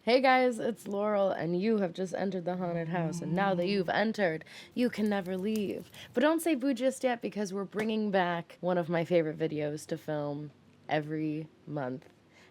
Hey guys, it's Laurel, and you have just entered the haunted house, and now that you've entered, you can never leave. But don't say boo just yet, because we're bringing back one of my favorite videos to film every month.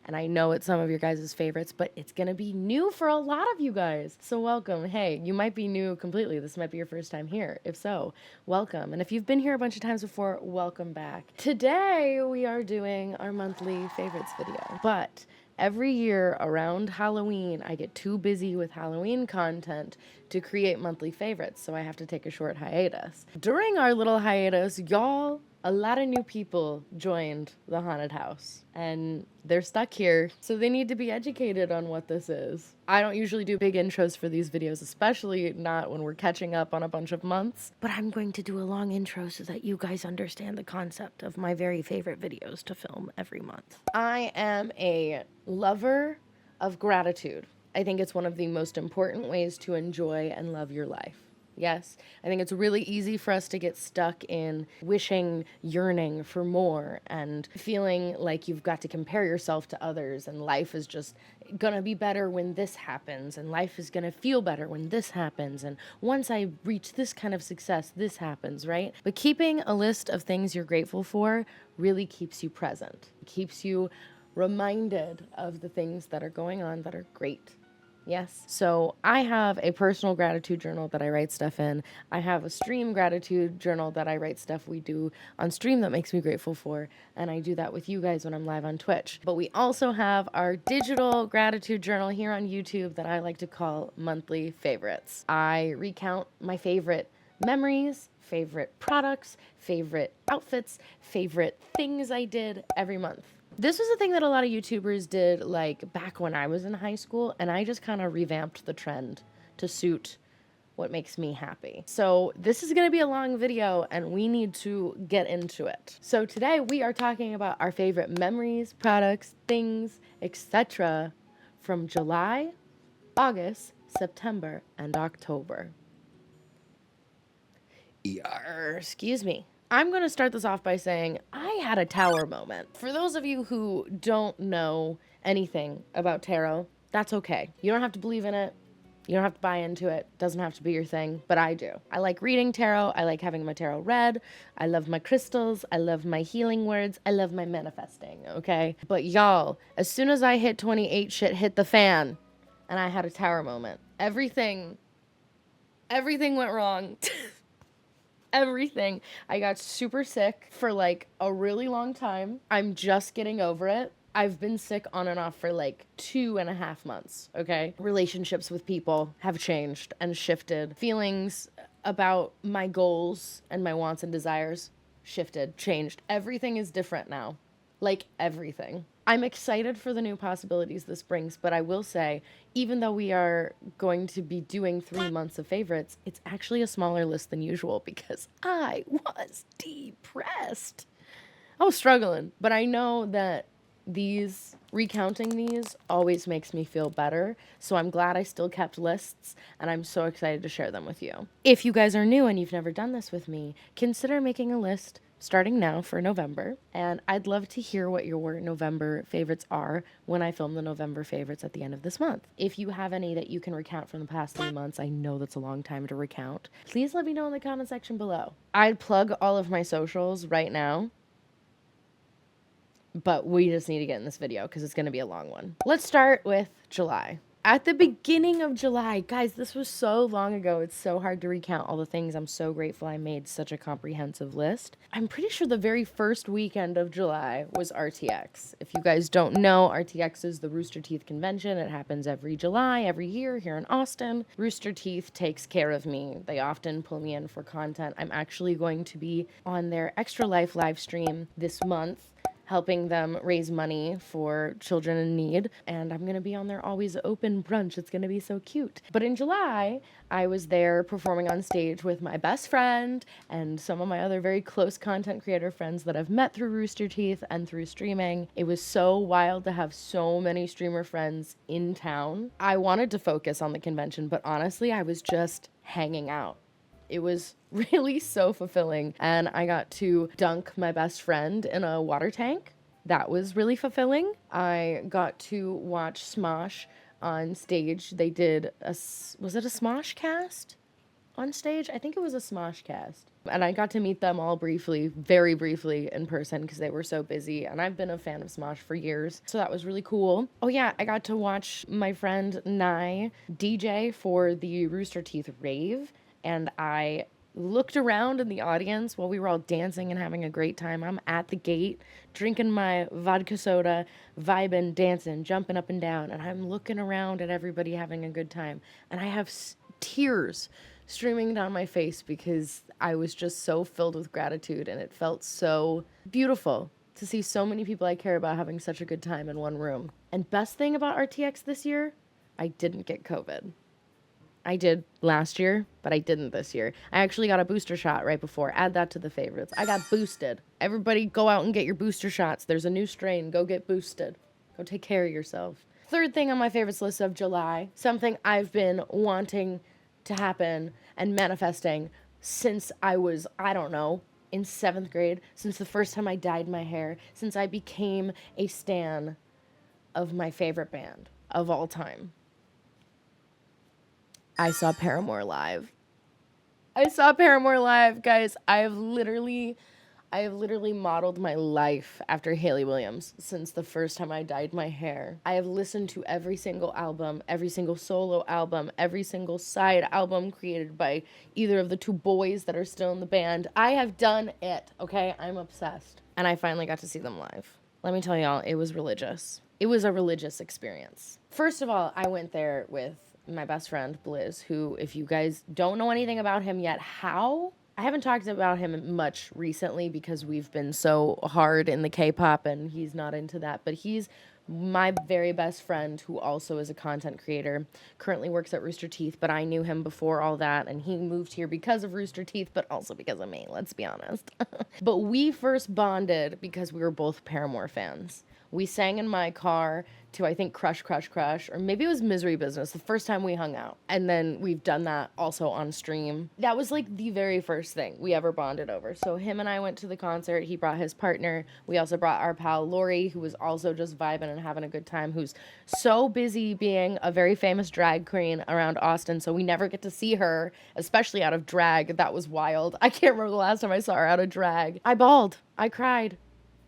And I know it's some of your guys' favorites, but it's gonna be new for a lot of you guys. So welcome. Hey, you might be new completely. This might be your first time here. If so, welcome. And if you've been here a bunch of times before, welcome back. Today, we are doing our monthly favorites video. But every year around Halloween, I get too busy with Halloween content to create monthly favorites, so I have to take a short hiatus. During our little hiatus, y'all, a lot of new people joined the haunted house, and they're stuck here, so they need to be educated on what this is. I don't usually do big intros for these videos, especially not when we're catching up on a bunch of months, but I'm going to do a long intro so that you guys understand the concept of my very favorite videos to film every month. I am a lover of gratitude. I think it's one of the most important ways to enjoy and love your life. Yes, I think it's really easy for us to get stuck in wishing, yearning for more, and feeling like you've got to compare yourself to others, and life is just gonna be better when this happens, and life is gonna feel better when this happens, and once I reach this kind of success, this happens, right? But keeping a list of things you're grateful for really keeps you present. It keeps you reminded of the things that are going on that are great. Yes. So I have a personal gratitude journal that I write stuff in. I have a stream gratitude journal that I write stuff we do on stream that makes me grateful for. And I do that with you guys when I'm live on Twitch. But we also have our digital gratitude journal here on YouTube that I like to call monthly favorites. I recount my favorite memories, favorite products, favorite outfits, favorite things I did every month. This was a thing that a lot of YouTubers did, like, back when I was in high school, and I just kind of revamped the trend to suit what makes me happy. So this is going to be a long video, and we need to get into it. So today we are talking about our favorite memories, products, things, etc. from July, August, September, and October. Excuse me. I'm going to start this off by saying I had a tower moment. For those of you who don't know anything about tarot, that's okay. You don't have to believe in it. You don't have to buy into it. It doesn't have to be your thing, but I do. I like reading tarot. I like having my tarot read. I love my crystals. I love my healing words. I love my manifesting, okay? But y'all, as soon as I hit 28, shit hit the fan, and I had a tower moment. Everything went wrong. Everything. I got super sick for like a really long time. I'm just getting over it. I've been sick on and off for like 2.5 months, okay? Relationships with people have changed and shifted. Feelings about my goals and my wants and desires shifted, changed. Everything is different now. Like everything. I'm excited for the new possibilities this brings, but I will say, even though we are going to be doing 3 months of favorites, it's actually a smaller list than usual because I was depressed. I was struggling, but I know that recounting these always makes me feel better, so I'm glad I still kept lists, and I'm so excited to share them with you. If you guys are new and you've never done this with me, consider making a list starting now for November, and I'd love to hear what your November favorites are when I film the November favorites at the end of this month. If you have any that you can recount from the past 3 months, I know that's a long time to recount, please let me know in the comment section below. I'd plug all of my socials right now, but we just need to get in this video because it's going to be a long one. Let's start with July. At the beginning of July, guys, this was so long ago, it's so hard to recount all the things. I'm so grateful I made such a comprehensive list. I'm pretty sure the very first weekend of July was RTX. If you guys don't know, RTX is the Rooster Teeth convention. It happens every July, every year here in Austin. Rooster Teeth takes care of me. They often pull me in for content. I'm actually going to be on their Extra Life live stream this month, helping them raise money for children in need. And I'm going to be on their always open brunch. It's going to be so cute. But in July, I was there performing on stage with my best friend and some of my other very close content creator friends that I've met through Rooster Teeth and through streaming. It was so wild to have so many streamer friends in town. I wanted to focus on the convention, but honestly, I was just hanging out. It was really so fulfilling, and I got to dunk my best friend in a water tank. That was really fulfilling. I got to watch Smosh on stage. They did was it a Smosh cast on stage? I think it was a Smosh cast. And I got to meet them all briefly, very briefly in person because they were so busy. And I've been a fan of Smosh for years. So that was really cool. Oh yeah, I got to watch my friend Nye DJ for the Rooster Teeth rave. And I looked around in the audience while we were all dancing and having a great time. I'm at the gate, drinking my vodka soda, vibing, dancing, jumping up and down. And I'm looking around at everybody having a good time. And I have tears streaming down my face because I was just so filled with gratitude, and it felt so beautiful to see so many people I care about having such a good time in one room. And best thing about RTX this year, I didn't get COVID. I did last year, but I didn't this year. I actually got a booster shot right before. Add that to the favorites. I got boosted. Everybody go out and get your booster shots. There's a new strain. Go get boosted. Go take care of yourself. Third thing on my favorites list of July, something I've been wanting to happen and manifesting since I was, I don't know, in 7th grade, since the first time I dyed my hair, since I became a stan of my favorite band of all time. I saw Paramore live. Guys. I have literally modeled my life after Hayley Williams since the first time I dyed my hair. I have listened to every single album, every single solo album, every single side album created by either of the two boys that are still in the band. I have done it, okay? I'm obsessed. And I finally got to see them live. Let me tell y'all, it was religious. It was a religious experience. First of all, I went there with my best friend, Blizz, who, if you guys don't know anything about him yet, I haven't talked about him much recently because we've been so hard in the K-pop and he's not into that, but he's my very best friend who also is a content creator, currently works at Rooster Teeth, but I knew him before all that, and he moved here because of Rooster Teeth, but also because of me, let's be honest. But we first bonded because we were both Paramore fans. We sang in my car to, I think, Crush, Crush, Crush, or maybe it was Misery Business, the first time we hung out. And then we've done that also on stream. That was like the very first thing we ever bonded over. So him and I went to the concert. He brought his partner. We also brought our pal Lori, who was also just vibing and having a good time, who's so busy being a very famous drag queen around Austin. So we never get to see her, especially out of drag. That was wild. I can't remember the last time I saw her out of drag. I bawled. I cried.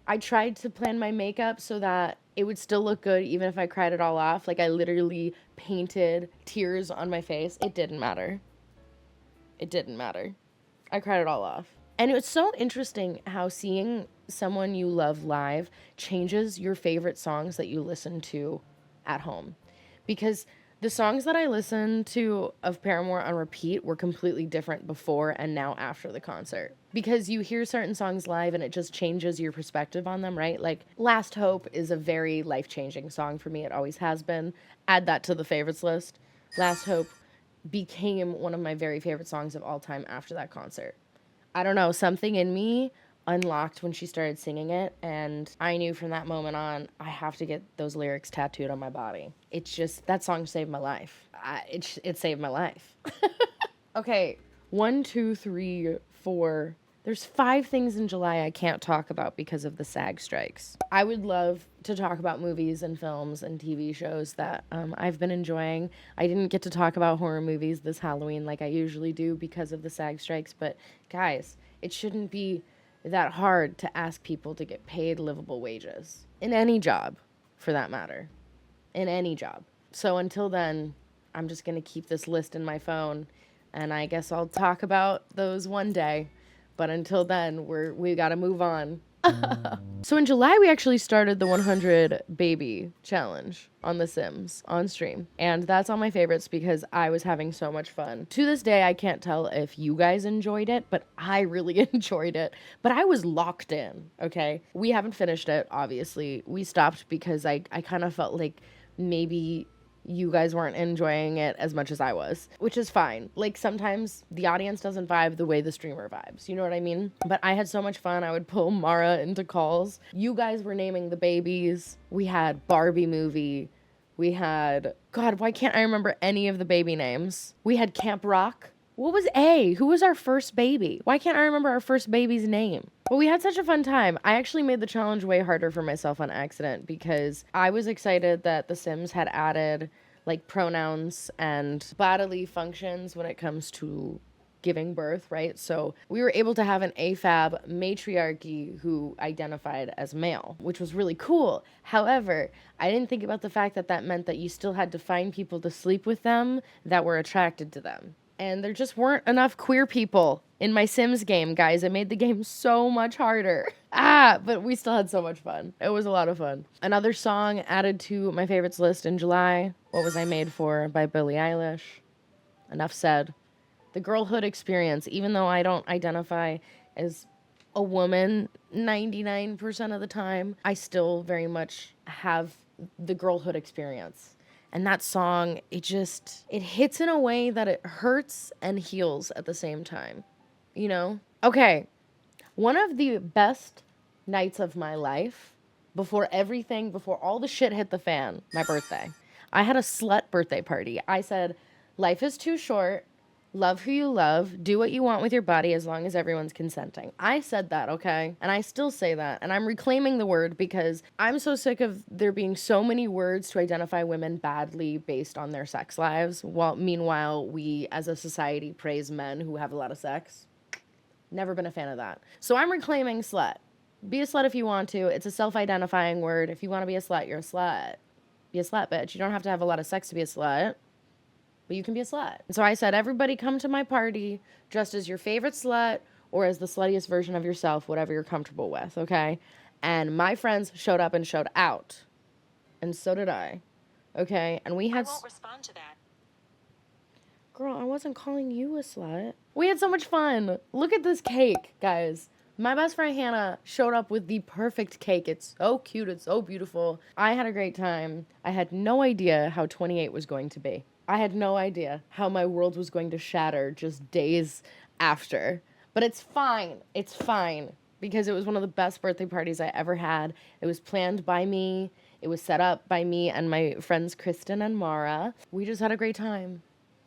I tried to plan my makeup so that it would still look good even if I cried it all off. Like, I literally painted tears on my face. It didn't matter. I cried it all off. And it was so interesting how seeing someone you love live changes your favorite songs that you listen to at home. Because the songs that I listened to of Paramore on repeat were completely different before and now after the concert. Because you hear certain songs live and it just changes your perspective on them, right? Like, Last Hope is a very life-changing song for me. It always has been. Add that to the favorites list. Last Hope became one of my very favorite songs of all time after that concert. I don't know, something in me unlocked when she started singing it, and I knew from that moment on, I have to get those lyrics tattooed on my body. It's just, that song saved my life. It saved my life. Okay, 1, 2, 3, 4. There's 5 things in July I can't talk about because of the SAG strikes. I would love to talk about movies and films and TV shows that I've been enjoying. I didn't get to talk about horror movies this Halloween like I usually do because of the SAG strikes, but guys, it shouldn't be that hard to ask people to get paid livable wages. In any job, for that matter. In any job. So until then, I'm just going to keep this list in my phone, and I guess I'll talk about those one day. But until then, we got to move on. So in July, we actually started the 100 baby challenge on The Sims on stream. And that's all my favorites because I was having so much fun. To this day, I can't tell if you guys enjoyed it, but I really enjoyed it. But I was locked in, okay? We haven't finished it, obviously. We stopped because I kind of felt like maybe you guys weren't enjoying it as much as I was, which is fine. Like, sometimes the audience doesn't vibe the way the streamer vibes, you know what I mean? But I had so much fun. I would pull Mara into calls. You guys were naming the babies. We had Barbie movie. We had, God, why can't I remember any of the baby names? We had Camp Rock. What was A? Who was our first baby? Why can't I remember our first baby's name? But we had such a fun time. I actually made the challenge way harder for myself on accident because I was excited that The Sims had added like pronouns and bodily functions when it comes to giving birth, right? So we were able to have an AFAB matriarchy who identified as male, which was really cool. However, I didn't think about the fact that that meant that you still had to find people to sleep with them that were attracted to them. And there just weren't enough queer people in my Sims game, guys. It made the game so much harder. But we still had so much fun. It was a lot of fun. Another song added to my favorites list in July, What Was I Made For by Billie Eilish. Enough said. The girlhood experience, even though I don't identify as a woman 99% of the time, I still very much have the girlhood experience. And that song, it hits in a way that it hurts and heals at the same time, you know? Okay, one of the best nights of my life, before all the shit hit the fan, my birthday. I had a slut birthday party. I said, life is too short. Love who you love. Do what you want with your body as long as everyone's consenting. I said that, okay? And I still say that. And I'm reclaiming the word because I'm so sick of there being so many words to identify women badly based on their sex lives. While meanwhile, we as a society praise men who have a lot of sex. Never been a fan of that. So I'm reclaiming slut. Be a slut if you want to. It's a self-identifying word. If you want to be a slut, you're a slut. Be a slut, bitch. You don't have to have a lot of sex to be a slut. But you can be a slut. And so I said, everybody come to my party dressed as your favorite slut or as the sluttiest version of yourself, whatever you're comfortable with, okay? And my friends showed up and showed out. And so did I. Okay? And we had... I won't respond to that. Girl, I wasn't calling you a slut. We had so much fun. Look at this cake, guys. My best friend Hannah showed up with the perfect cake. It's so cute. It's so beautiful. I had a great time. I had no idea how 28 was going to be. I had no idea how my world was going to shatter just days after. But it's fine. It's fine. Because it was one of the best birthday parties I ever had. It was planned by me. It was set up by me and my friends Kristen and Mara. We just had a great time.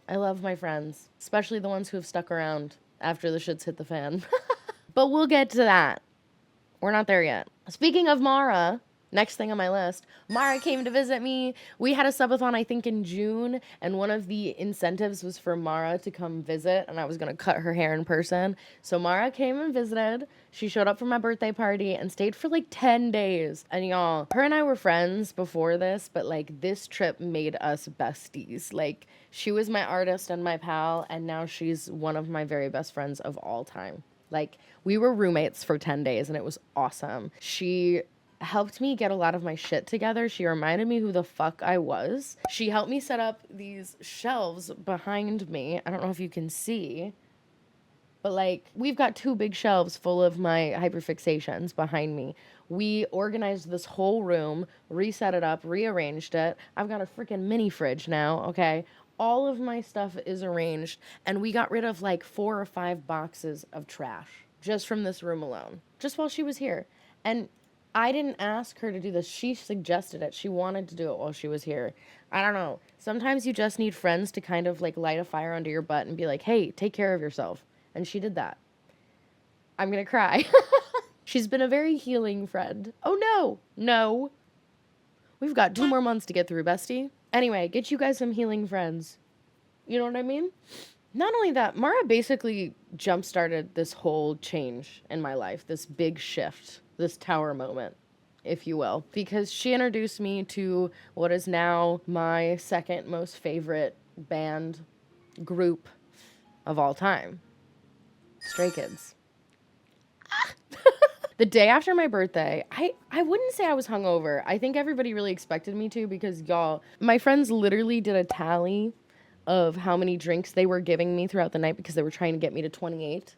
I love my friends. Especially the ones who have stuck around after the shits hit the fan. But we'll get to that. We're not there yet. Speaking of Mara... Next thing on my list, Mara came to visit me. We had a subathon, I think, in June, and one of the incentives was for Mara to come visit, and I was going to cut her hair in person. So Mara came and visited. She showed up for my birthday party and stayed for like 10 days. And y'all, her and I were friends before this, but like this trip made us besties. Like, she was my artist and my pal, and now she's one of my very best friends of all time. Like, we were roommates for 10 days, and it was awesome. She helped me get a lot of my shit together. She reminded me who the fuck I was. She helped me set up these shelves behind me. I don't know if you can see, but like we've got 2 big shelves full of my hyperfixations behind me. We organized this whole room, reset it up, rearranged it. I've got a freaking mini fridge now, okay? All of my stuff is arranged, and we got rid of like 4 or 5 boxes of trash just from this room alone, just while she was here. And I didn't ask her to do this. She suggested it. She wanted to do it while she was here. I don't know. Sometimes you just need friends to kind of like light a fire under your butt and be like, hey, take care of yourself. And she did that. I'm going to cry. She's been a very healing friend. Oh, no. No. We've got 2 more months to get through, bestie. Anyway, get you guys some healing friends. You know what I mean? Not only that, Mara basically jump-started this whole change in my life, this big shift. This tower moment, if you will, because she introduced me to what is now my second most favorite band group of all time, Stray Kids. The day after my birthday, I wouldn't say I was hungover. I think everybody really expected me to because, y'all, my friends literally did a tally of how many drinks they were giving me throughout the night because they were trying to get me to 28.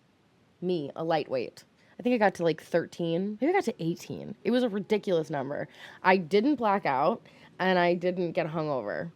Me, a lightweight. I think I got to like 13. Maybe I got to 18. It was a ridiculous number. I didn't black out, and I didn't get hungover.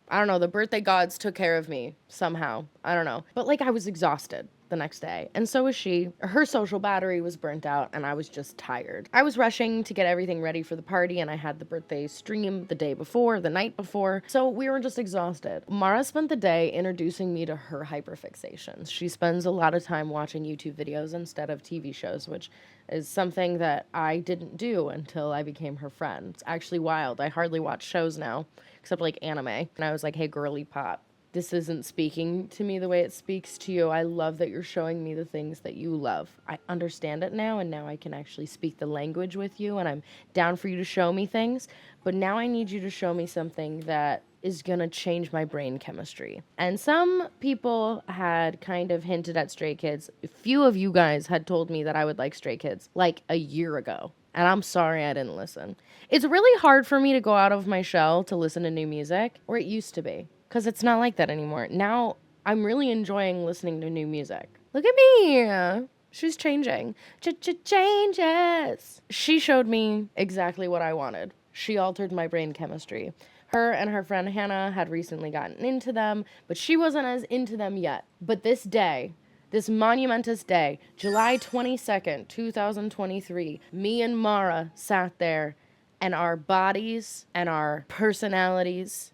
I don't know. The birthday gods took care of me somehow. I don't know. But like I was exhausted the next day, and so was she. Her social battery was burnt out, and I was just tired. I was rushing to get everything ready for the party, and I had the birthday stream the day before, the night before, so we were just exhausted. Mara spent the day introducing me to her hyperfixations. She spends a lot of time watching YouTube videos instead of TV shows, which is something that I didn't do until I became her friend. It's actually wild. I hardly watch shows now except like anime. And I was like, hey, girly pop, this isn't speaking to me the way it speaks to you. I love that you're showing me the things that you love. I understand it now, and now I can actually speak the language with you, and I'm down for you to show me things. But now I need you to show me something that is gonna change my brain chemistry. And some people had kind of hinted at Stray Kids. A few of you guys had told me that I would like Stray Kids like a year ago. And I'm sorry I didn't listen. It's really hard for me to go out of my shell to listen to new music, or it used to be. Because it's not like that anymore. Now, I'm really enjoying listening to new music. Look at me. She's changing. Changes. She showed me exactly what I wanted. She altered my brain chemistry. Her and her friend Hannah had recently gotten into them, but she wasn't as into them yet. But this day, this monumentous day, July 22nd, 2023, me and Mara sat there, and our bodies and our personalities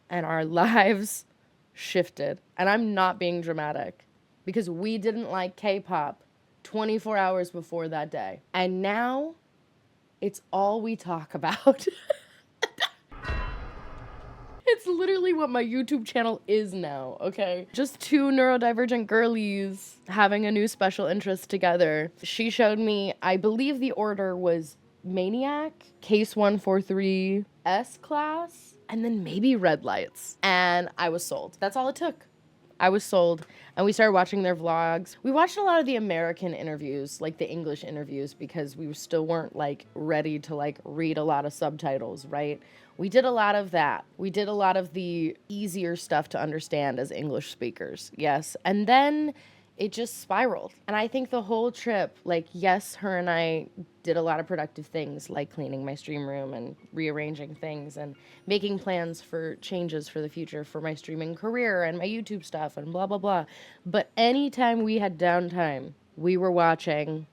and our lives shifted. And I'm not being dramatic, because we didn't like K-pop 24 hours before that day. And now it's all we talk about. It's literally what my YouTube channel is now, okay? Just two neurodivergent girlies having a new special interest together. She showed me, I believe the order was Maniac, Case 143, S-Class, and then maybe Red Lights. And I was sold. That's all it took. I was sold. And we started watching their vlogs. We watched a lot of the American interviews, like the English interviews, because we still weren't like ready to like read a lot of subtitles, right? We did a lot of that. We did a lot of the easier stuff to understand as English speakers, yes. And then it just spiraled. And I think the whole trip, like, yes, her and I did a lot of productive things, like cleaning my stream room and rearranging things and making plans for changes for the future for my streaming career and my YouTube stuff and blah, blah, blah. But anytime we had downtime, we were watching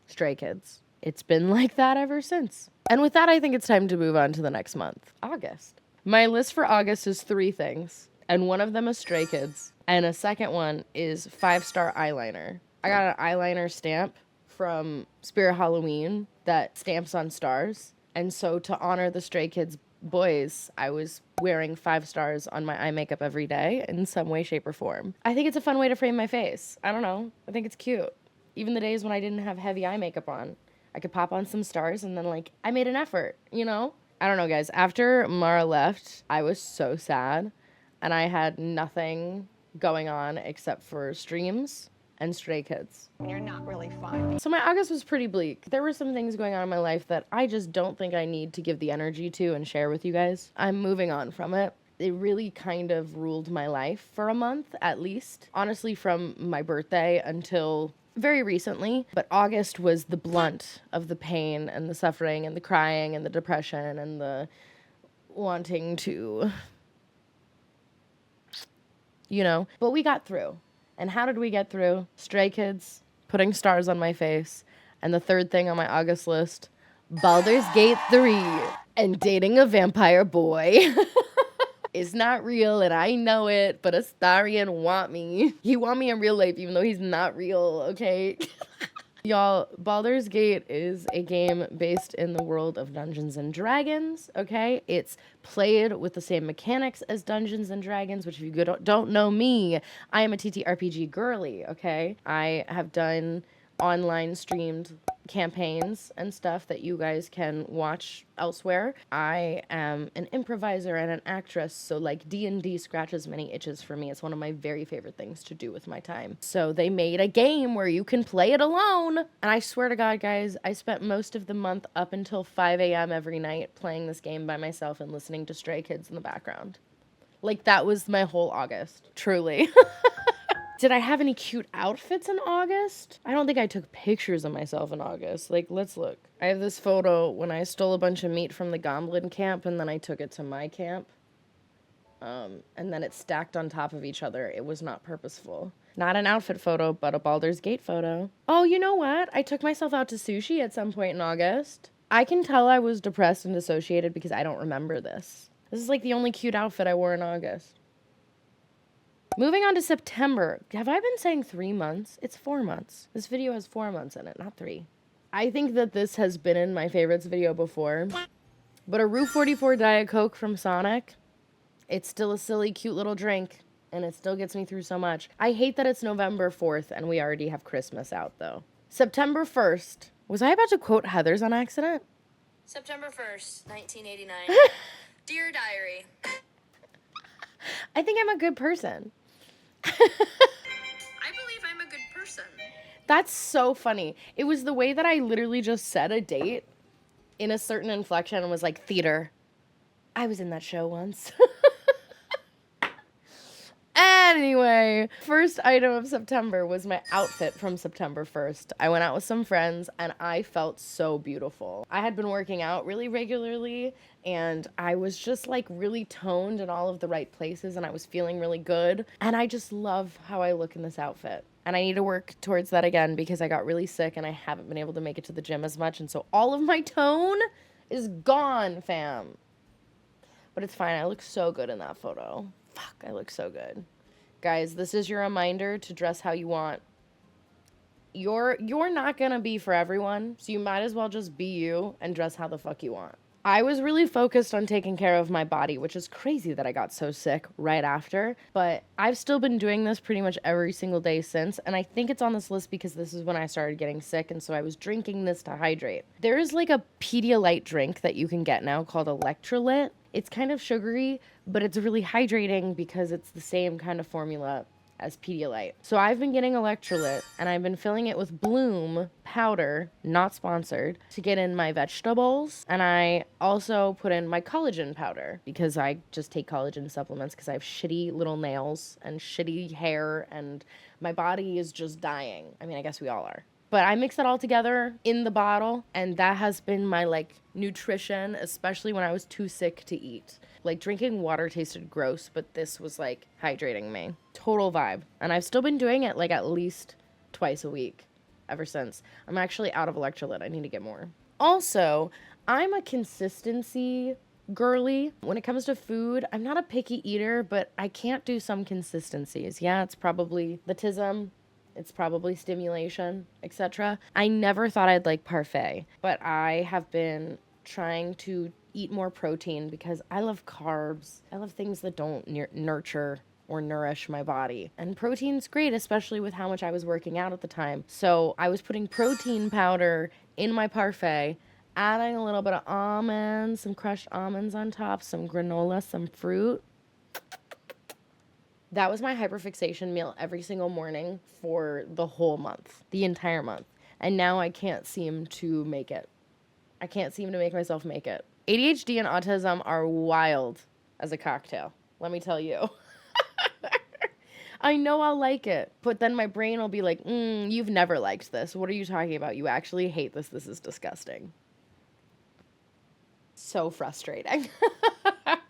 Stray Kids. It's been like that ever since. And with that, I think it's time to move on to the next month, August. My list for August is 3 things, and one of them is Stray Kids, and a second one is 5-star eyeliner. I got an eyeliner stamp from Spirit Halloween that stamps on stars, and so to honor the Stray Kids boys, I was wearing 5 stars on my eye makeup every day in some way, shape, or form. I think it's a fun way to frame my face. I don't know. I think it's cute. Even the days when I didn't have heavy eye makeup on, I could pop on some stars and then, like, I made an effort, you know? I don't know, guys. After Mara left, I was so sad, and I had nothing going on except for streams and Stray Kids. You're not really fun. So my August was pretty bleak. There were some things going on in my life that I just don't think I need to give the energy to and share with you guys. I'm moving on from it. It really kind of ruled my life for a month, at least. Honestly, from my birthday until very recently. But August was the blunt of the pain and the suffering and the crying and the depression and the wanting to, you know. But we got through. And how did we get through? Stray Kids, putting stars on my face, and the third thing on my August list, Baldur's Gate 3, and dating a vampire boy. It's not real, and I know it, but Astarion want me. He want me in real life, even though he's not real, okay? Y'all, Baldur's Gate is a game based in the world of Dungeons and Dragons, okay? It's played with the same mechanics as Dungeons and Dragons, which if you don't know me, I am a TTRPG girly, okay? I have done online streamed campaigns and stuff that you guys can watch elsewhere. I am an improviser and an actress, so like D&D scratches many itches for me. It's one of my very favorite things to do with my time. So they made a game where you can play it alone. And I swear to God, guys, I spent most of the month up until 5 a.m. every night playing this game by myself and listening to Stray Kids in the background. Like, that was my whole August, truly. Did I have any cute outfits in August? I don't think I took pictures of myself in August. Like, let's look. I have this photo when I stole a bunch of meat from the Goblin camp and then I took it to my camp. And then it stacked on top of each other. It was not purposeful. Not an outfit photo, but a Baldur's Gate photo. Oh, you know what? I took myself out to sushi at some point in August. I can tell I was depressed and dissociated because I don't remember this. This is like the only cute outfit I wore in August. Moving on to September. Have I been saying 3 months? It's 4 months. This video has 4 months in it, not 3. I think that this has been in my favorites video before. But a Route 44 Diet Coke from Sonic, it's still a silly, cute little drink, and it still gets me through so much. I hate that it's November 4th and we already have Christmas out, though. September 1st. Was I about to quote Heathers on accident? September 1st, 1989. Dear Diary. I think I'm a good person. I believe I'm a good person. That's so funny. It was the way that I literally just said a date in a certain inflection and was like, theater. I was in that show once. Anyway, first item of September was my outfit from September 1st. I went out with some friends and I felt so beautiful. I had been working out really regularly and I was just like really toned in all of the right places and I was feeling really good. And I just love how I look in this outfit. And I need to work towards that again because I got really sick and I haven't been able to make it to the gym as much. And so all of my tone is gone, fam. But it's fine. I look so good in that photo. Fuck, I look so good. Guys, this is your reminder to dress how you want. You're not gonna be for everyone, so you might as well just be you and dress how the fuck you want. I was really focused on taking care of my body, which is crazy that I got so sick right after, but I've still been doing this pretty much every single day since, and I think it's on this list because this is when I started getting sick, and so I was drinking this to hydrate. There is like a Pedialyte drink that you can get now called Electrolyte. It's kind of sugary, but it's really hydrating because it's the same kind of formula as Pedialyte. So I've been getting Electrolyte and I've been filling it with Bloom powder, not sponsored, to get in my vegetables. And I also put in my collagen powder because I just take collagen supplements because I have shitty little nails and shitty hair and my body is just dying. I mean, I guess we all are. But I mix it all together in the bottle, and that has been my, like, nutrition, especially when I was too sick to eat. Like, drinking water tasted gross, but this was, like, hydrating me. Total vibe. And I've still been doing it, like, at least twice a week ever since. I'm actually out of electrolyte. I need to get more. Also, I'm a consistency girly. When it comes to food, I'm not a picky eater, but I can't do some consistencies. Yeah, it's probably the tism. It's probably stimulation, etc. I never thought I'd like parfait, but I have been trying to eat more protein because I love carbs. I love things that don't nurture or nourish my body. And protein's great, especially with how much I was working out at the time. So I was putting protein powder in my parfait, adding a little bit of almonds, some crushed almonds on top, some granola, some fruit. That was my hyperfixation meal every single morning for the whole month, the entire month. And now I can't seem to make it. I can't seem to make myself make it. ADHD and autism are wild as a cocktail, let me tell you. I know I'll like it, but then my brain will be like, you've never liked this. What are you talking about? You actually hate this. This is disgusting. So frustrating.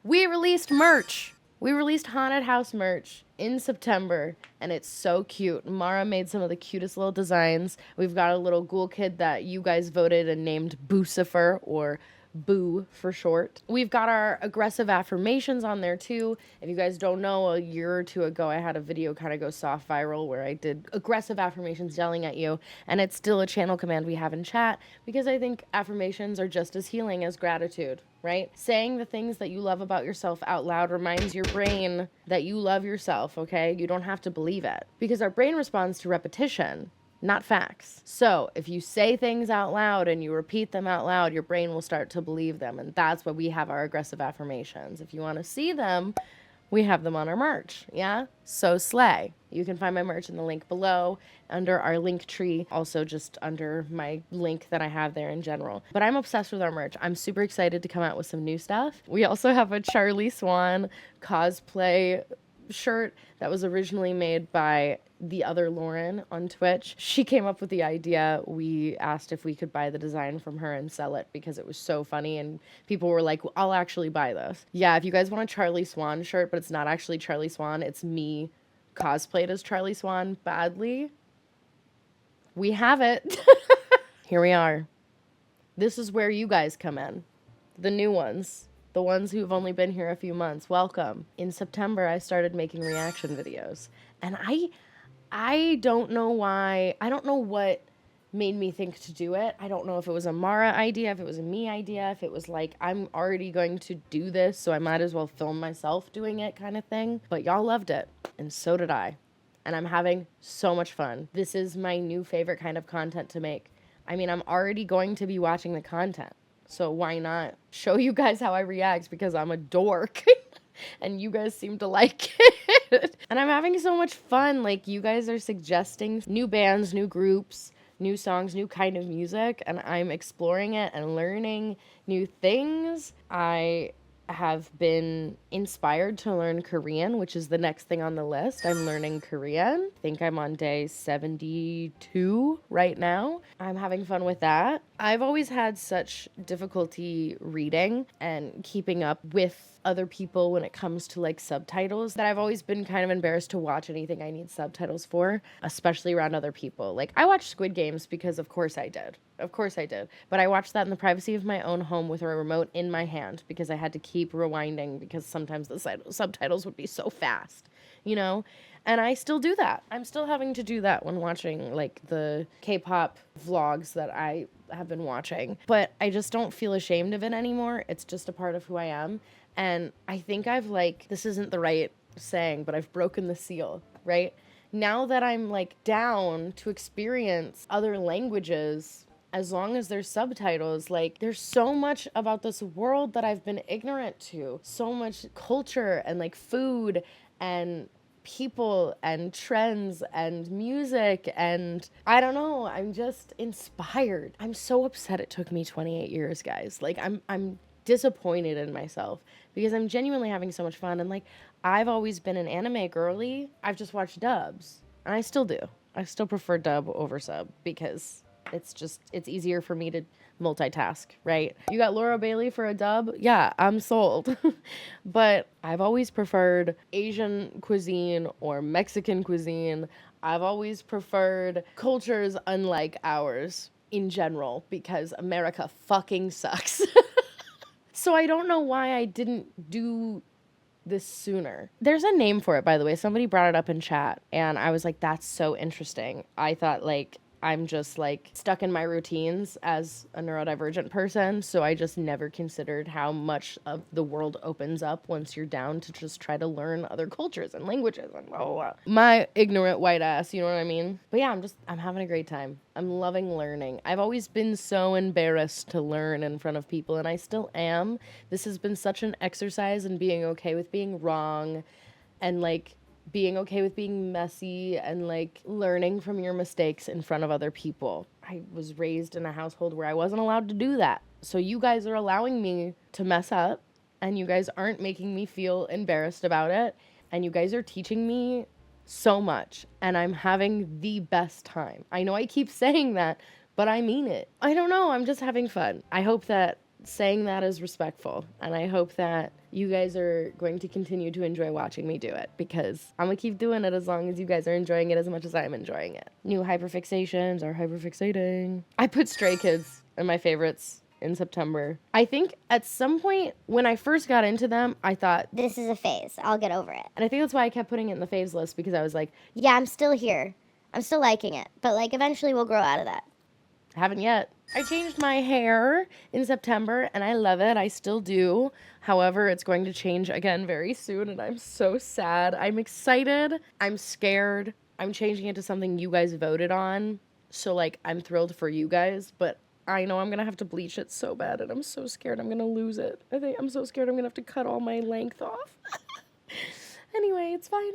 We released merch. We released Haunted House merch in September, and it's so cute. Mara made some of the cutest little designs. We've got a little ghoul kid that you guys voted and named Boocifer, or Boo for short. We've got our aggressive affirmations on there too. If you guys don't know, a year or two ago, I had a video kind of go soft viral where I did aggressive affirmations yelling at you, and it's still a channel command we have in chat because I think affirmations are just as healing as gratitude. Right? Saying the things that you love about yourself out loud reminds your brain that you love yourself, okay? You don't have to believe it. Because our brain responds to repetition, not facts. So if you say things out loud and you repeat them out loud, your brain will start to believe them. And that's why we have our aggressive affirmations. If you want to see them, we have them on our merch, yeah? So slay. You can find my merch in the link below under our link tree, also just under my link that I have there in general. But I'm obsessed with our merch. I'm super excited to come out with some new stuff. We also have a Charlie Swan cosplay shirt that was originally made by the other Lauren on Twitch. She came up with the idea. We asked if we could buy the design from her and sell it because it was so funny and people were like, I'll actually buy this. Yeah, if you guys want a Charlie Swan shirt, but it's not actually Charlie Swan, it's me cosplayed as Charlie Swan badly, we have it. Here we are. This is where you guys come in. The new ones. The ones who've only been here a few months. Welcome. In September, I started making reaction videos. And I don't know why. I don't know what made me think to do it. I don't know if it was a Mara idea, if it was a me idea, if it was like, I'm already going to do this, so I might as well film myself doing it kind of thing. But y'all loved it, and so did I. And I'm having so much fun. This is my new favorite kind of content to make. I mean, I'm already going to be watching the content, so why not show you guys how I react, because I'm a dork. And you guys seem to like it. And I'm having so much fun. Like, you guys are suggesting new bands, new groups, new songs, new kind of music, and I'm exploring it and learning new things. I have been inspired to learn Korean, which is the next thing on the list. I'm learning Korean. I think I'm on day 72 right now. I'm having fun with that. I've always had such difficulty reading and keeping up with other people when it comes to like subtitles that I've always been kind of embarrassed to watch anything I need subtitles for, especially around other people. Like, I watched Squid Games because of course I did. Of course I did. But I watched that in the privacy of my own home with a remote in my hand because I had to keep rewinding because sometimes the subtitles would be so fast, you know? And I still do that. I'm still having to do that when watching like the K-pop vlogs that I have been watching. But I just don't feel ashamed of it anymore. It's just a part of who I am. And I think I've like, this isn't the right saying, but I've broken the seal, right? Now that I'm like down to experience other languages, as long as there's subtitles, like there's so much about this world that I've been ignorant to, so much culture and like food and people and trends and music, and I don't know, I'm just inspired. I'm so upset it took me 28 years, guys. Like, I'm disappointed in myself because I'm genuinely having so much fun. And like, I've always been an anime girly. I've just watched dubs, and I still do. I still prefer dub over sub because it's easier for me to multitask, right? You got Laura Bailey for a dub? Yeah, I'm sold. But I've always preferred Asian cuisine or Mexican cuisine. I've always preferred cultures unlike ours in general because America fucking sucks. So I don't know why I didn't do this sooner. There's a name for it, by the way. Somebody brought it up in chat, and I was like, that's so interesting. I thought, like, I'm just, like, stuck in my routines as a neurodivergent person, so I just never considered how much of the world opens up once you're down to just try to learn other cultures and languages and blah, blah, blah. My ignorant white ass, you know what I mean? But yeah, I'm having a great time. I'm loving learning. I've always been so embarrassed to learn in front of people, and I still am. This has been such an exercise in being okay with being wrong and, like, being okay with being messy and like learning from your mistakes in front of other people. I was raised in a household where I wasn't allowed to do that. So you guys are allowing me to mess up, and you guys aren't making me feel embarrassed about it. And you guys are teaching me so much, and I'm having the best time. I know I keep saying that, but I mean it. I don't know. I'm just having fun. I hope that saying that is respectful, and I hope that you guys are going to continue to enjoy watching me do it, because I'm gonna keep doing it as long as you guys are enjoying it as much as I'm enjoying it. New hyperfixations are hyperfixating. I put Stray Kids in my favorites in September. I think at some point when I first got into them, I thought, this is a phase. I'll get over it. and I think that's why I kept putting it in the faves list, because I was like, Yeah, I'm still here. I'm still liking it. But like eventually we'll grow out of that. haven't yet. I changed my hair in September, and I love it. I still do. However, it's going to change again very soon, and I'm so sad. I'm excited. I'm scared. I'm changing it to something you guys voted on. So, like, I'm thrilled for you guys, but I know I'm going to have to bleach it so bad, and I'm so scared I'm going to lose it. I'm so scared I'm going to have to cut all my length off. Anyway, it's fine.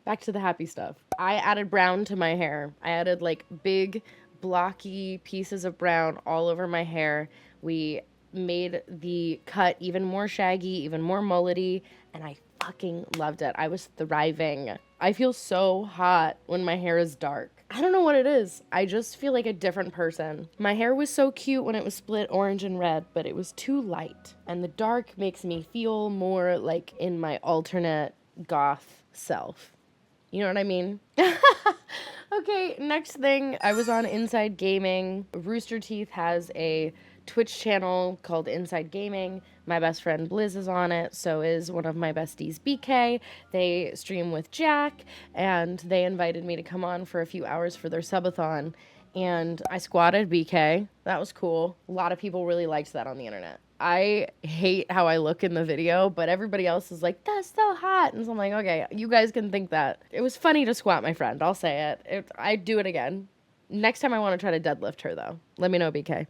Back to the happy stuff. I added brown to my hair. I added, like, big blocky pieces of brown all over my hair. We made the cut even more shaggy, even more mullety, and I fucking loved it. I was thriving. I feel so hot when my hair is dark. I don't know what it is. I just feel like a different person. My hair was so cute when it was split orange and red, but it was too light. And the dark makes me feel more like in my alternate goth self. You know what I mean? Okay, next thing, I was on Inside Gaming. Rooster Teeth has a Twitch channel called Inside Gaming. My best friend Blizz is on it, so is one of my besties, BK. They stream with Jack, and they invited me to come on for a few hours for their subathon. and I squatted BK. That was cool. A lot of people really liked that on the internet. I hate how I look in the video, but everybody else is like, that's so hot. And so I'm like, okay, you guys can think that. It was funny to squat my friend. I'll say it. I'd do it again. Next time I want to try to deadlift her, though. Let me know, BK.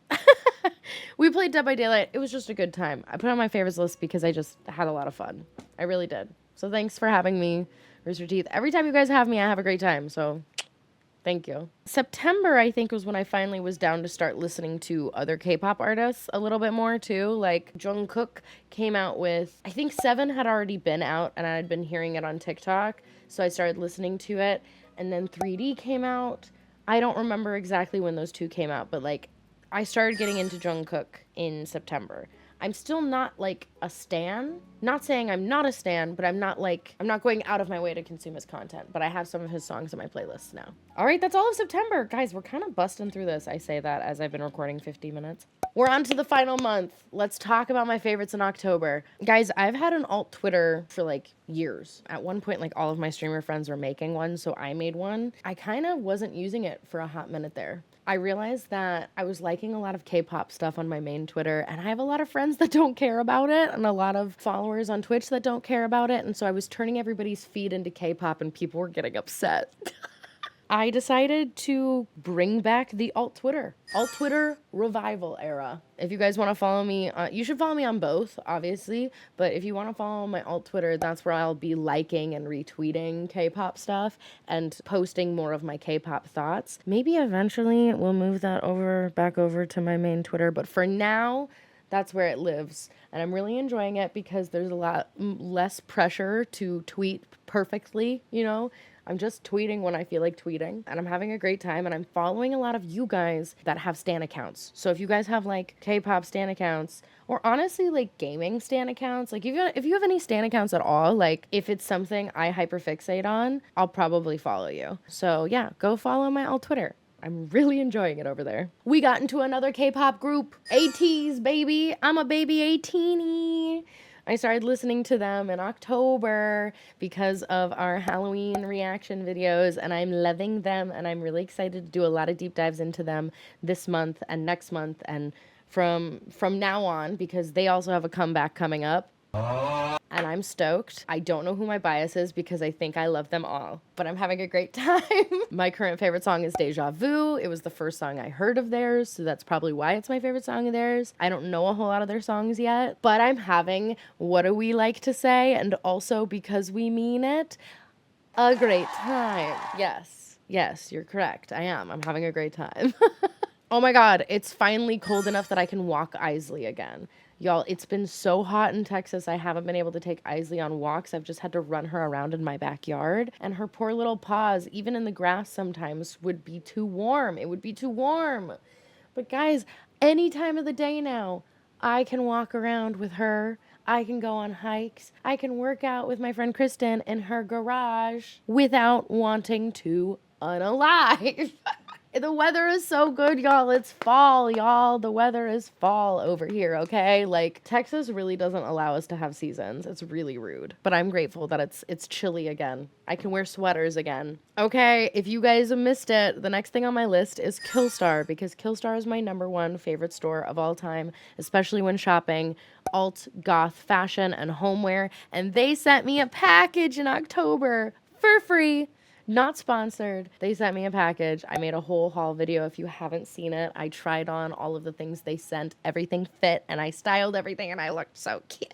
We played Dead by Daylight. It was just a good time. I put it on my favorites list because I just had a lot of fun. I really did. So thanks for having me, Rooster Teeth. Every time you guys have me, I have a great time. So thank you. September, I think, was when I finally was down to start listening to other K-pop artists a little bit more, too. Like, Jungkook came out with, I think 7 had already been out, and I had been hearing it on TikTok, so I started listening to it. And then 3D came out. I don't remember exactly when those two came out, but, like, I started getting into Jungkook in September. I'm still not, like, a stan. Not saying I'm not a stan, but I'm not going out of my way to consume his content. But I have some of his songs on my playlists now. All right, that's all of September. Guys, we're kind of busting through this. I say that as I've been recording 50 minutes. We're on to the final month. Let's talk about my favorites in October. Guys, I've had an alt Twitter for, like, years. At one point, like, all of my streamer friends were making one, so I made one. I kind of wasn't using it for a hot minute there. I realized that I was liking a lot of K-pop stuff on my main Twitter, and I have a lot of friends that don't care about it, and a lot of followers on Twitch that don't care about it, and so I was turning everybody's feed into K-pop, and people were getting upset. I decided to bring back the alt Twitter revival era. If you guys want to follow me, you should follow me on both, obviously. But if you want to follow my alt Twitter, that's where I'll be liking and retweeting K-pop stuff and posting more of my K-pop thoughts. Maybe eventually we'll move that back over to my main Twitter. But for now, that's where it lives. And I'm really enjoying it because there's a lot less pressure to tweet perfectly, you know? I'm just tweeting when I feel like tweeting, and I'm having a great time, and I'm following a lot of you guys that have stan accounts. So if you guys have, like, K-pop stan accounts, or honestly, like, gaming stan accounts, like, if you have any stan accounts at all, like, if it's something I hyperfixate on, I'll probably follow you. So yeah, go follow my alt Twitter. I'm really enjoying it over there. We got into another K-pop group, ATEEZ, baby. I'm a baby 18-y. I started listening to them in October because of our Halloween reaction videos, and I'm loving them, and I'm really excited to do a lot of deep dives into them this month and next month and from now on, because they also have a comeback coming up. And I'm stoked. I don't know who my bias is because I think I love them all, but I'm having a great time. My current favorite song is Deja Vu. It was the first song I heard of theirs, so that's probably why it's my favorite song of theirs. I don't know a whole lot of their songs yet, but I'm having, what do we like to say, and also because we mean it, a great time. Yes, you're correct. I am. I'm having a great time. Oh my God, it's finally cold enough that I can walk Isley again. Y'all, it's been so hot in Texas, I haven't been able to take Isley on walks. I've just had to run her around in my backyard. And her poor little paws, even in the grass sometimes, would be too warm. It would be too warm. But guys, any time of the day now, I can walk around with her. I can go on hikes. I can work out with my friend Kristen in her garage without wanting to unalive. The weather is so good, y'all. It's fall, y'all. The weather is fall over here, okay? Like, Texas really doesn't allow us to have seasons. It's really rude. But I'm grateful that it's chilly again. I can wear sweaters again. Okay, if you guys have missed it, the next thing on my list is Killstar, because Killstar is my #1 favorite store of all time, especially when shopping alt, goth, fashion, and homeware. And they sent me a package in October for free. Not sponsored. They sent me a package. I made a whole haul video. If you haven't seen it, I tried on all of the things they sent. Everything fit, and I styled everything, and I looked so cute.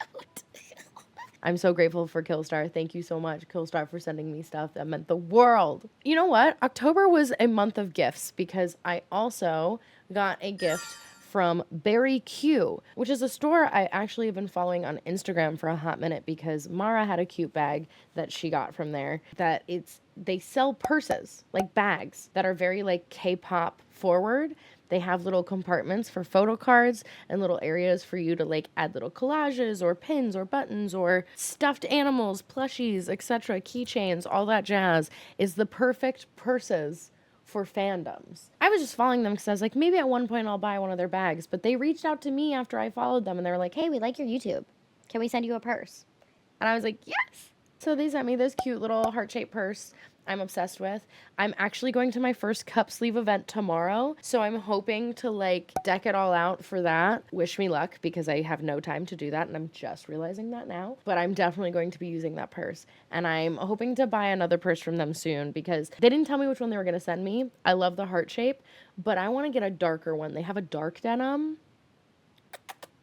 I'm so grateful for Killstar. Thank you so much, Killstar, for sending me stuff. That meant the world. You know what? October was a month of gifts because I also got a gift from Berry Q, which is a store I actually have been following on Instagram for a hot minute because Mara had a cute bag that she got from there they sell purses, like bags that are very like K-pop forward. They have little compartments for photo cards and little areas for you to like add little collages or pins or buttons or stuffed animals, plushies, etc., keychains, all that jazz is the perfect purses for fandoms. I was just following them because I was like, maybe at one point I'll buy one of their bags, but they reached out to me after I followed them and they were like, Hey, we like your YouTube. Can we send you a purse? and I was like, yes. So they sent me this cute little heart-shaped purse I'm obsessed with. I'm actually going to my first cup sleeve event tomorrow, so I'm hoping to like deck it all out for that. Wish me luck because I have no time to do that and I'm just realizing that now. But I'm definitely going to be using that purse and I'm hoping to buy another purse from them soon because they didn't tell me which one they were going to send me. I love the heart shape, but I want to get a darker one. They have a dark denim.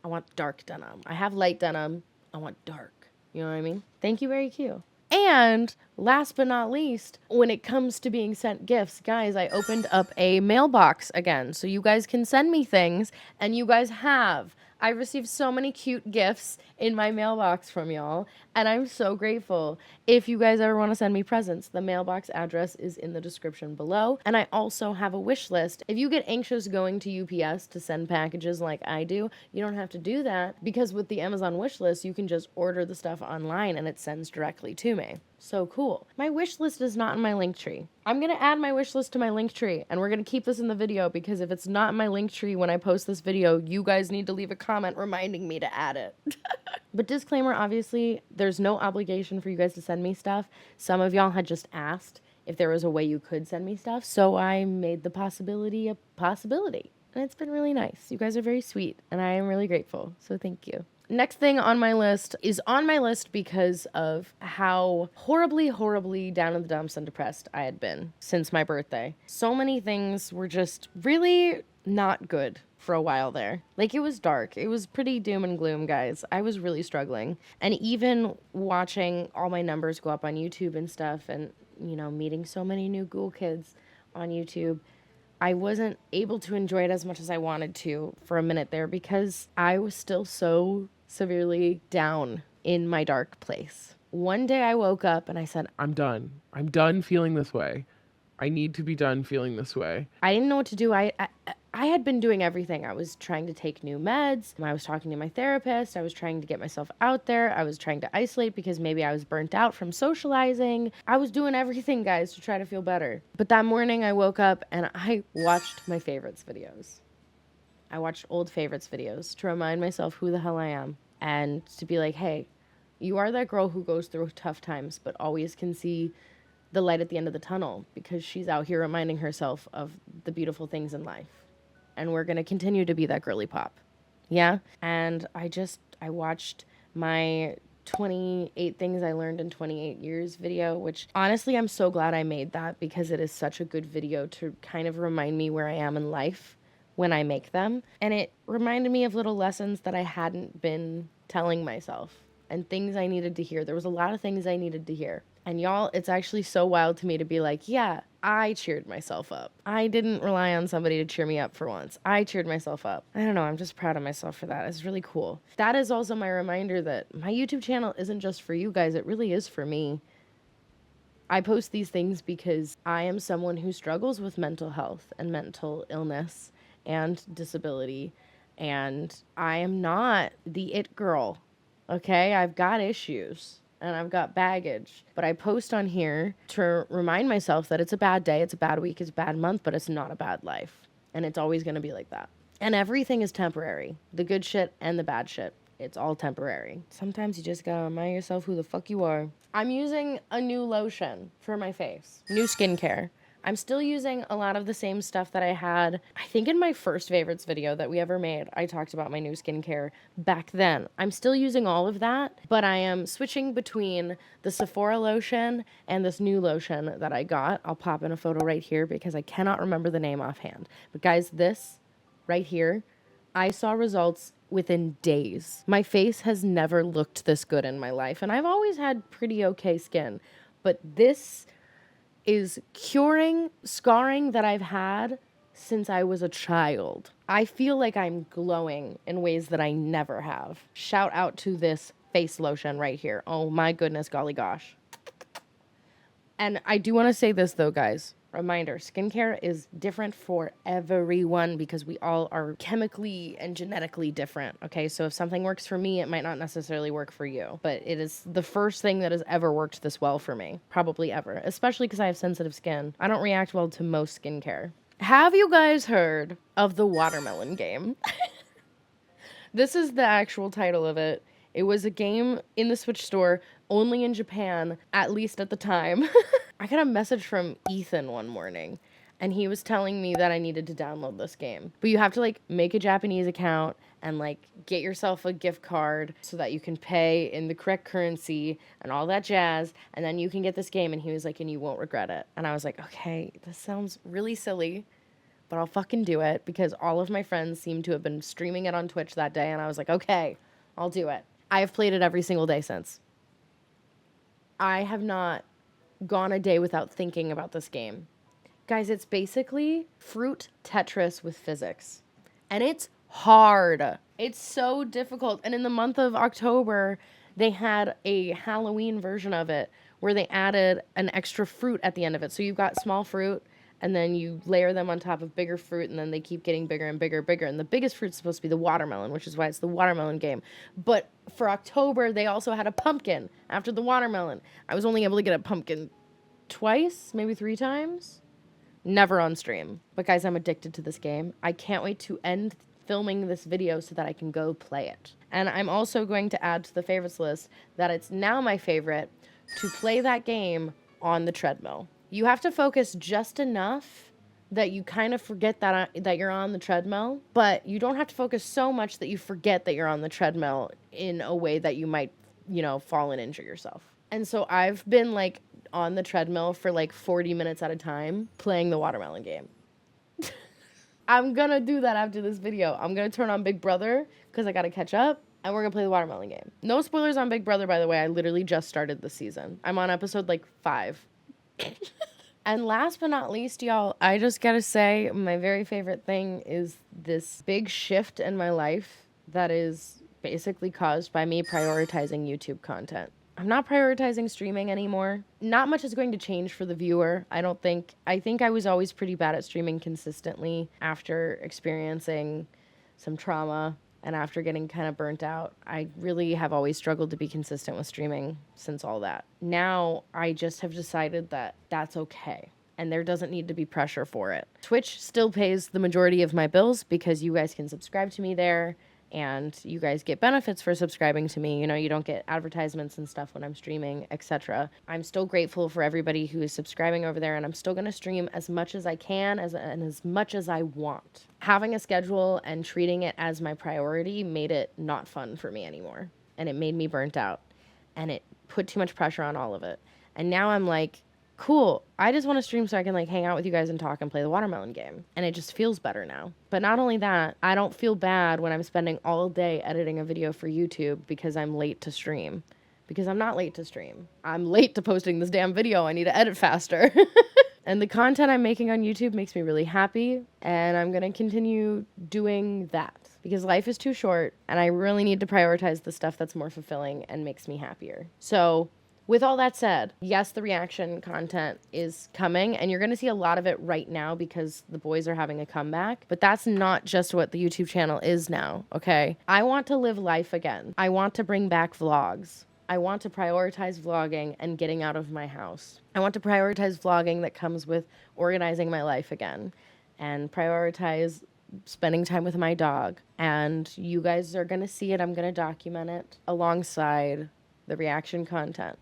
I want dark denim. I have light denim. I want dark. You know what I mean? Thank you, very cute. And last but not least, when it comes to being sent gifts, guys, I opened up a mailbox again. So you guys can send me things, and you guys have. I received so many cute gifts in my mailbox from y'all, and I'm so grateful. If you guys ever want to send me presents, the mailbox address is in the description below. And I also have a wish list. If you get anxious going to UPS to send packages like I do, you don't have to do that because with the Amazon wish list, you can just order the stuff online and it sends directly to me. So cool. My wish list is not in my link tree. I'm going to add my wish list to my link tree and we're going to keep this in the video because if it's not in my link tree when I post this video, you guys need to leave a comment reminding me to add it. But disclaimer, obviously, there's no obligation for you guys to send me stuff. Some of y'all had just asked if there was a way you could send me stuff, so I made the possibility a possibility. And it's been really nice. You guys are very sweet and I am really grateful. So thank you. Next thing on my list is on my list because of how horribly, horribly down in the dumps and depressed I had been since my birthday. So many things were just really not good for a while there. Like, it was dark. It was pretty doom and gloom, guys. I was really struggling. And even watching all my numbers go up on YouTube and stuff and, you know, meeting so many new cool kids on YouTube, I wasn't able to enjoy it as much as I wanted to for a minute there because I was still so severely down in my dark place. One day I woke up and I said, I'm done. I'm done feeling this way. I need to be done feeling this way. I didn't know what to do. I had been doing everything. I was trying to take new meds. I was talking to my therapist. I was trying to get myself out there. I was trying to isolate because maybe I was burnt out from socializing. I was doing everything, guys, to try to feel better. But that morning I woke up and I watched my favorites videos. I watched old favorites videos to remind myself who the hell I am and to be like, hey, you are that girl who goes through tough times but always can see the light at the end of the tunnel because she's out here reminding herself of the beautiful things in life. And we're going to continue to be that girly pop. Yeah? And I watched my 28 things I learned in 28 years video, which honestly, I'm so glad I made that because it is such a good video to kind of remind me where I am in life when I make them. And it reminded me of little lessons that I hadn't been telling myself and things I needed to hear. There was a lot of things I needed to hear. And y'all, it's actually so wild to me to be like, yeah, I cheered myself up. I didn't rely on somebody to cheer me up for once. I cheered myself up. I don't know. I'm just proud of myself for that. It's really cool. That is also my reminder that my YouTube channel isn't just for you guys. It really is for me. I post these things because I am someone who struggles with mental health and mental illness and disability. And I am not the it girl. Okay? I've got issues. And I've got baggage. But I post on here to remind myself that it's a bad day, it's a bad week, it's a bad month, but it's not a bad life. And it's always going to be like that. And everything is temporary. The good shit and the bad shit. It's all temporary. Sometimes you just gotta remind yourself who the fuck you are. I'm using a new lotion for my face. New skincare. I'm still using a lot of the same stuff that I had, I think in my first favorites video that we ever made, I talked about my new skincare back then. I'm still using all of that, but I am switching between the Sephora lotion and this new lotion that I got. I'll pop in a photo right here because I cannot remember the name offhand. But guys, this right here, I saw results within days. My face has never looked this good in my life, and I've always had pretty okay skin, but this is curing scarring that I've had since I was a child. I feel like I'm glowing in ways that I never have. Shout out to this face lotion right here. Oh my goodness, golly gosh. And I do want to say this though, guys. Reminder, skincare is different for everyone because we all are chemically and genetically different, okay? So if something works for me, it might not necessarily work for you. But it is the first thing that has ever worked this well for me. Probably ever. Especially because I have sensitive skin. I don't react well to most skincare. Have you guys heard of the watermelon game? This is the actual title of it. It was a game in the Switch store only in Japan, at least at the time. I got a message from Ethan one morning, and he was telling me that I needed to download this game. But you have to like make a Japanese account and like get yourself a gift card so that you can pay in the correct currency and all that jazz, and then you can get this game. And he was like, and you won't regret it. And I was like, okay, this sounds really silly, but I'll fucking do it, because all of my friends seem to have been streaming it on Twitch that day, and I was like, okay, I'll do it. I have played it every single day since. I have not gone a day without thinking about this game. Guys, it's basically Fruit Tetris with physics. And it's hard. It's so difficult. And in the month of October, they had a Halloween version of it where they added an extra fruit at the end of it. So you've got small fruit, and then you layer them on top of bigger fruit, and then they keep getting bigger and bigger and bigger. And the biggest fruit's supposed to be the watermelon, which is why it's the watermelon game. But for October, they also had a pumpkin after the watermelon. I was only able to get a pumpkin twice, maybe 3 times. Never on stream. But guys, I'm addicted to this game. I can't wait to end filming this video so that I can go play it. And I'm also going to add to the favorites list that it's now my favorite to play that game on the treadmill. You have to focus just enough that you kind of forget that you're on the treadmill, but you don't have to focus so much that you forget that you're on the treadmill in a way that you might, fall and injure yourself. And so I've been like on the treadmill for like 40 minutes at a time playing the watermelon game. I'm gonna do that after this video. I'm gonna turn on Big Brother because I gotta catch up, and we're gonna play the watermelon game. No spoilers on Big Brother, by the way. I literally just started the season. I'm on episode like 5. And last but not least, y'all, I just gotta say my very favorite thing is this big shift in my life that is basically caused by me prioritizing YouTube content. I'm not prioritizing streaming anymore. Not much is going to change for the viewer, I don't think. I think I was always pretty bad at streaming consistently after experiencing some trauma and after getting kind of burnt out. I really have always struggled to be consistent with streaming since all that. Now, I just have decided that that's okay, and there doesn't need to be pressure for it. Twitch still pays the majority of my bills because you guys can subscribe to me there, and you guys get benefits for subscribing to me. You don't get advertisements and stuff when I'm streaming, etc. I'm still grateful for everybody who is subscribing over there, and I'm still going to stream as much as I can and as much as I want. Having a schedule and treating it as my priority made it not fun for me anymore, and it made me burnt out, and it put too much pressure on all of it. And now I'm like, cool, I just want to stream so I can like hang out with you guys and talk and play the watermelon game. And it just feels better now. But not only that, I don't feel bad when I'm spending all day editing a video for YouTube because I'm late to stream. Because I'm not late to stream. I'm late to posting this damn video. I need to edit faster. And the content I'm making on YouTube makes me really happy. And I'm going to continue doing that. Because life is too short and I really need to prioritize the stuff that's more fulfilling and makes me happier. So with all that said, yes, the reaction content is coming, and you're going to see a lot of it right now because the boys are having a comeback. But that's not just what the YouTube channel is now, okay? I want to live life again. I want to bring back vlogs. I want to prioritize vlogging and getting out of my house. I want to prioritize vlogging that comes with organizing my life again and prioritize spending time with my dog. And you guys are going to see it. I'm going to document it alongside the reaction content.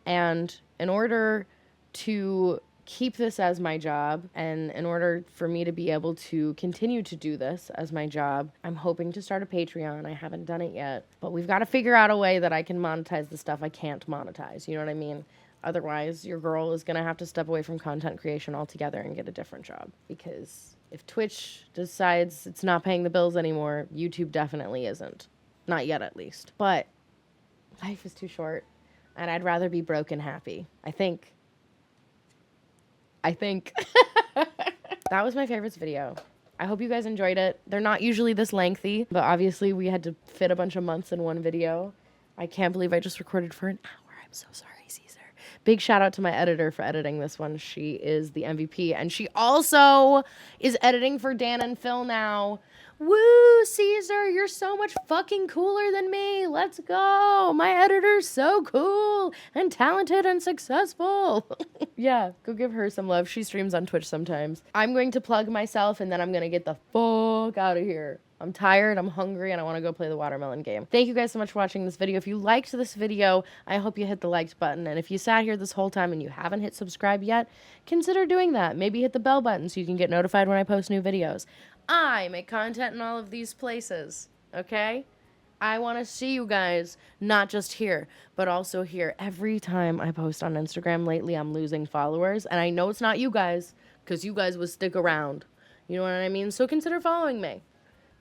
And in order to keep this as my job, and in order for me to be able to continue to do this as my job, I'm hoping to start a Patreon. I haven't done it yet, but we've got to figure out a way that I can monetize the stuff I can't monetize. You know what I mean? Otherwise, your girl is going to have to step away from content creation altogether and get a different job. Because if Twitch decides it's not paying the bills anymore, YouTube definitely isn't. Not yet, at least. But life is too short. And I'd rather be broke and happy. I think. That was my favorites video. I hope you guys enjoyed it. They're not usually this lengthy, but obviously we had to fit a bunch of months in one video. I can't believe I just recorded for an hour. I'm so sorry, Caesar. Big shout out to my editor for editing this one. She is the MVP, and she also is editing for Dan and Phil now. Woo, Caesar, you're so much fucking cooler than me. Let's go. My editor's so cool and talented and successful. Yeah, go give her some love. She streams on Twitch sometimes. I'm going to plug myself, and then I'm going to get the fuck out of here. I'm tired, I'm hungry, and I want to go play the watermelon game. Thank you guys so much for watching this video. If you liked this video, I hope you hit the liked button. And if you sat here this whole time and you haven't hit subscribe yet, consider doing that. Maybe hit the bell button so you can get notified when I post new videos. I make content in all of these places, okay? I want to see you guys, not just here, but also here. Every time I post on Instagram lately, I'm losing followers. And I know it's not you guys, because you guys would stick around. You know what I mean? So consider following me.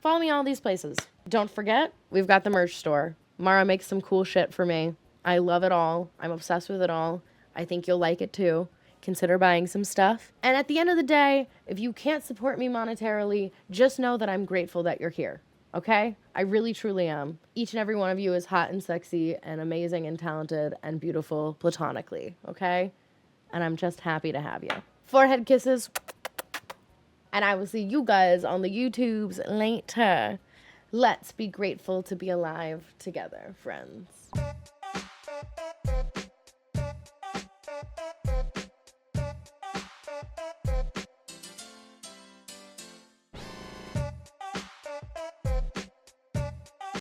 Follow me all these places. Don't forget, we've got the merch store. Mara makes some cool shit for me. I love it all. I'm obsessed with it all. I think you'll like it too. Consider buying some stuff. And at the end of the day, if you can't support me monetarily, just know that I'm grateful that you're here. Okay? I really, truly am. Each and every one of you is hot and sexy and amazing and talented and beautiful platonically. Okay? And I'm just happy to have you. Forehead kisses. And I will see you guys on the YouTubes later. Let's be grateful to be alive together, friends.